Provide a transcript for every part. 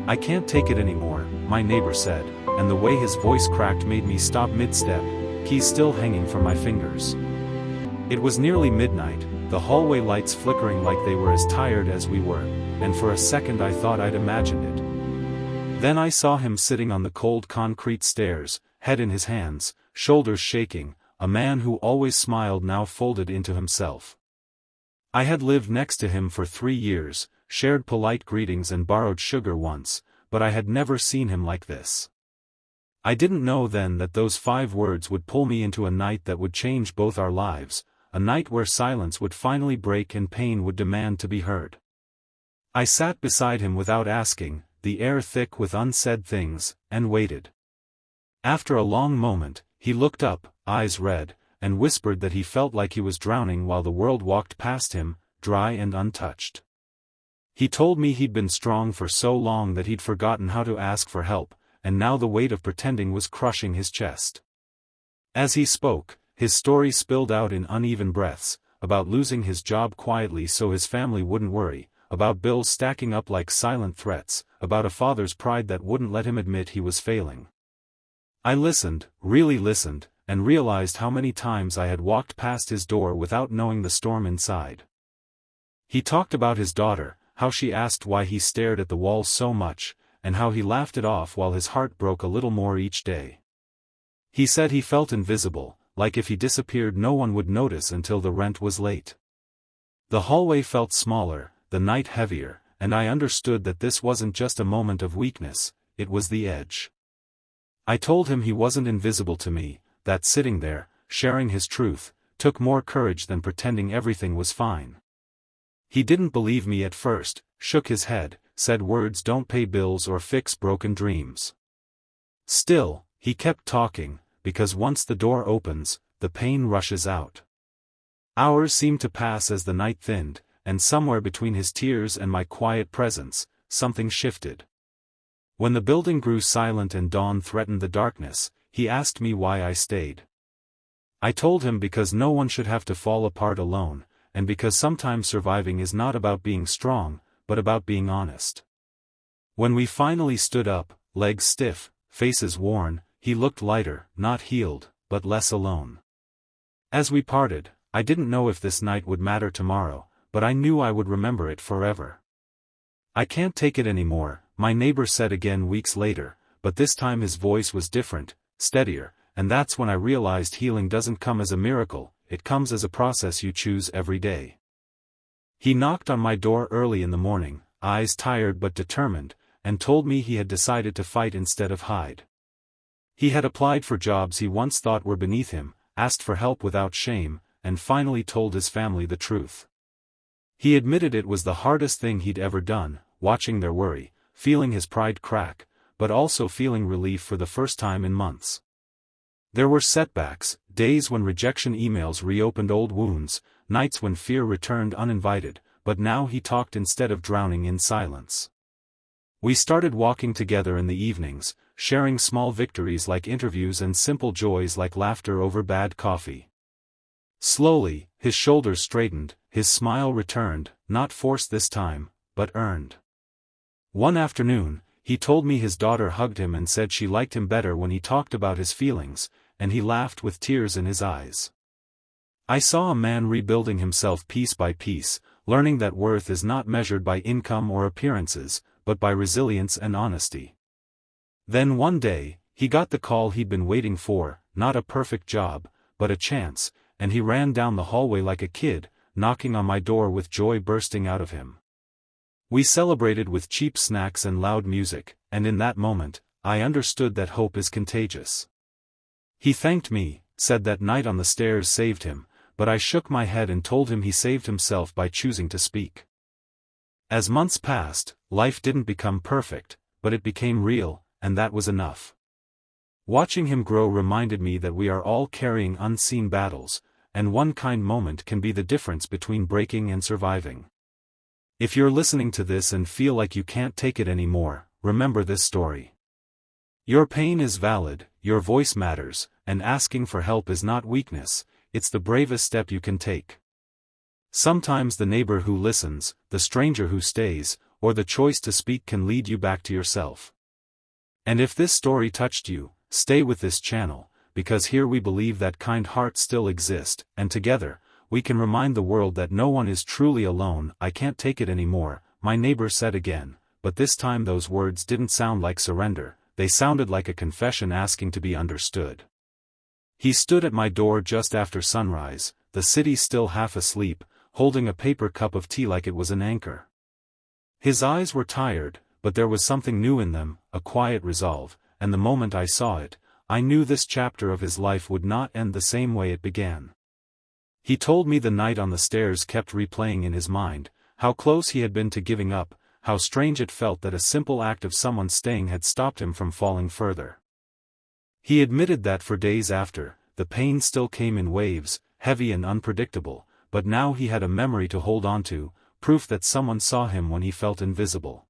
"I can't take it anymore," my neighbor said, and the way his voice cracked made me stop mid-step, keys still hanging from my fingers. It was nearly midnight, the hallway lights flickering like they were as tired as we were, and for a second I thought I'd imagined it. Then I saw him sitting on the cold concrete stairs, head in his hands, shoulders shaking, a man who always smiled now folded into himself. I had lived next to him for 3 years, shared polite greetings and borrowed sugar once, but I had never seen him like this. I didn't know then that those 5 words would pull me into a night that would change both our lives, a night where silence would finally break and pain would demand to be heard. I sat beside him without asking, the air thick with unsaid things, and waited. After a long moment, he looked up, eyes red, and whispered that he felt like he was drowning while the world walked past him, dry and untouched. He told me he'd been strong for so long that he'd forgotten how to ask for help, and now the weight of pretending was crushing his chest. As he spoke, his story spilled out in uneven breaths, about losing his job quietly so his family wouldn't worry, about bills stacking up like silent threats, about a father's pride that wouldn't let him admit he was failing. I listened, really listened, and realized how many times I had walked past his door without knowing the storm inside. He talked about his daughter, how she asked why he stared at the walls so much, and how he laughed it off while his heart broke a little more each day. He said he felt invisible, like if he disappeared no one would notice until the rent was late. The hallway felt smaller, the night heavier, and I understood that this wasn't just a moment of weakness, it was the edge. I told him he wasn't invisible to me, that sitting there, sharing his truth, took more courage than pretending everything was fine. He didn't believe me at first, shook his head, said words don't pay bills or fix broken dreams. Still, he kept talking, because once the door opens, the pain rushes out. Hours seemed to pass as the night thinned, and somewhere between his tears and my quiet presence, something shifted. When the building grew silent and dawn threatened the darkness, he asked me why I stayed. I told him because no one should have to fall apart alone, and because sometimes surviving is not about being strong, but about being honest. When we finally stood up, legs stiff, faces worn, he looked lighter, not healed, but less alone. As we parted, I didn't know if this night would matter tomorrow, but I knew I would remember it forever. "I can't take it anymore," my neighbor said again weeks later, but this time his voice was different, steadier, and that's when I realized healing doesn't come as a miracle, it comes as a process you choose every day. He knocked on my door early in the morning, eyes tired but determined, and told me he had decided to fight instead of hide. He had applied for jobs he once thought were beneath him, asked for help without shame, and finally told his family the truth. He admitted it was the hardest thing he'd ever done, watching their worry, feeling his pride crack, but also feeling relief for the first time in months. There were setbacks, days when rejection emails reopened old wounds, nights when fear returned uninvited, but now he talked instead of drowning in silence. We started walking together in the evenings, sharing small victories like interviews and simple joys like laughter over bad coffee. Slowly, his shoulders straightened, his smile returned, not forced this time, but earned. One afternoon, he told me his daughter hugged him and said she liked him better when he talked about his feelings, and he laughed with tears in his eyes. I saw a man rebuilding himself piece by piece, learning that worth is not measured by income or appearances, but by resilience and honesty. Then one day, he got the call he'd been waiting for, not a perfect job, but a chance, and he ran down the hallway like a kid, knocking on my door with joy bursting out of him. We celebrated with cheap snacks and loud music, and in that moment, I understood that hope is contagious. He thanked me, said that night on the stairs saved him, but I shook my head and told him he saved himself by choosing to speak. As months passed, life didn't become perfect, but it became real, and that was enough. Watching him grow reminded me that we are all carrying unseen battles, and one kind moment can be the difference between breaking and surviving. If you're listening to this and feel like you can't take it anymore, remember this story. Your pain is valid, your voice matters, and asking for help is not weakness, it's the bravest step you can take. Sometimes the neighbor who listens, the stranger who stays, or the choice to speak can lead you back to yourself. And if this story touched you, stay with this channel, because here we believe that kind hearts still exist, and together, we can remind the world that no one is truly alone. I can't take it anymore, my neighbor said again, but this time those words didn't sound like surrender, they sounded like a confession asking to be understood. He stood at my door just after sunrise, the city still half asleep, holding a paper cup of tea like it was an anchor. His eyes were tired, but there was something new in them, a quiet resolve, and the moment I saw it, I knew this chapter of his life would not end the same way it began. He told me the night on the stairs kept replaying in his mind, how close he had been to giving up, how strange it felt that a simple act of someone staying had stopped him from falling further. He admitted that for days after, the pain still came in waves, heavy and unpredictable, but now he had a memory to hold on to, proof that someone saw him when he felt invisible.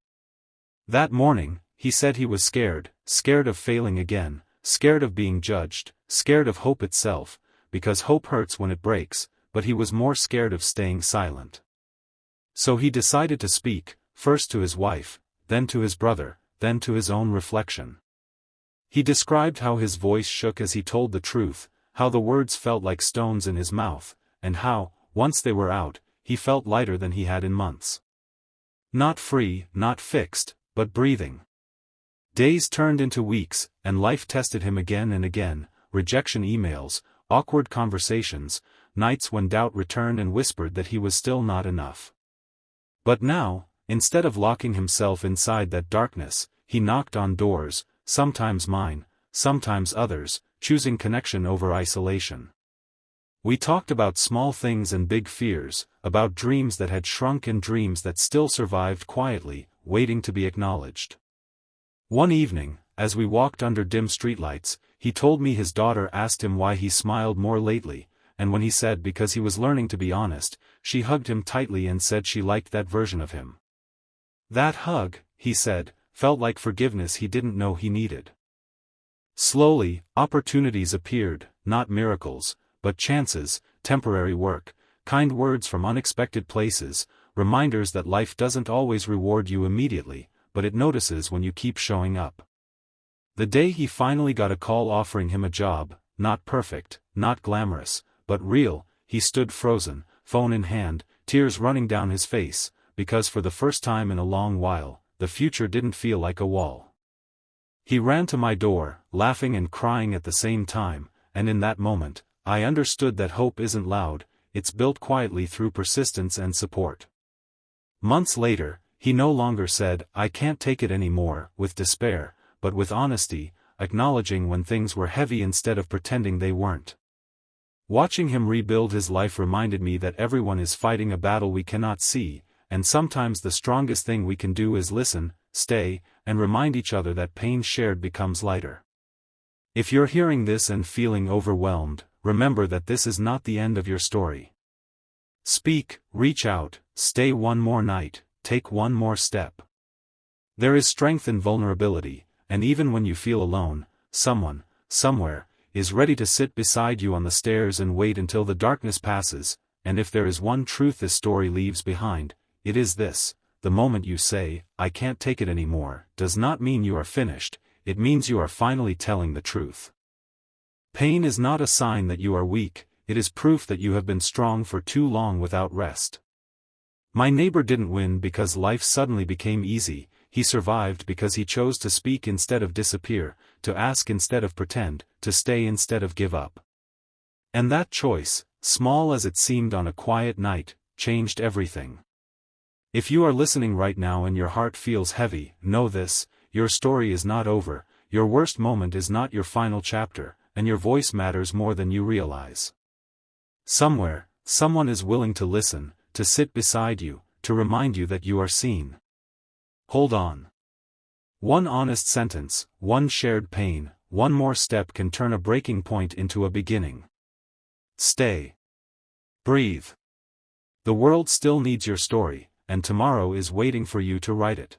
That morning, he said he was scared of failing again, scared of being judged, scared of hope itself, because hope hurts when it breaks, but he was more scared of staying silent. So he decided to speak, first to his wife, then to his brother, then to his own reflection. He described how his voice shook as he told the truth, how the words felt like stones in his mouth, and how, once they were out, he felt lighter than he had in months. Not free, not fixed, but breathing. Days turned into weeks, and life tested him again and again, rejection emails, awkward conversations, nights when doubt returned and whispered that he was still not enough. But now, instead of locking himself inside that darkness, he knocked on doors, sometimes mine, sometimes others, choosing connection over isolation. We talked about small things and big fears, about dreams that had shrunk and dreams that still survived quietly, waiting to be acknowledged. One evening, as we walked under dim streetlights, he told me his daughter asked him why he smiled more lately, and when he said because he was learning to be honest, she hugged him tightly and said she liked that version of him. That hug, he said, felt like forgiveness he didn't know he needed. Slowly, opportunities appeared, not miracles, but chances, temporary work, kind words from unexpected places, reminders that life doesn't always reward you immediately, but it notices when you keep showing up. The day he finally got a call offering him a job, not perfect, not glamorous, but real, he stood frozen, phone in hand, tears running down his face, because for the first time in a long while, the future didn't feel like a wall. He ran to my door, laughing and crying at the same time, and in that moment, I understood that hope isn't loud, it's built quietly through persistence and support. Months later, he no longer said, "I can't take it anymore," with despair, but with honesty, acknowledging when things were heavy instead of pretending they weren't. Watching him rebuild his life reminded me that everyone is fighting a battle we cannot see, and sometimes the strongest thing we can do is listen, stay, and remind each other that pain shared becomes lighter. If you're hearing this and feeling overwhelmed, remember that this is not the end of your story. Speak, reach out, stay one more night, take one more step. There is strength in vulnerability, and even when you feel alone, someone, somewhere, is ready to sit beside you on the stairs and wait until the darkness passes, and if there is one truth this story leaves behind, it is this: the moment you say, "I can't take it anymore," does not mean you are finished, it means you are finally telling the truth. Pain is not a sign that you are weak, it is proof that you have been strong for too long without rest. My neighbor didn't win because life suddenly became easy, he survived because he chose to speak instead of disappear, to ask instead of pretend, to stay instead of give up. And that choice, small as it seemed on a quiet night, changed everything. If you are listening right now and your heart feels heavy, know this: your story is not over, your worst moment is not your final chapter, and your voice matters more than you realize. Somewhere, someone is willing to listen, to sit beside you, to remind you that you are seen. Hold on. One honest sentence, one shared pain, one more step can turn a breaking point into a beginning. Stay. Breathe. The world still needs your story, and tomorrow is waiting for you to write it.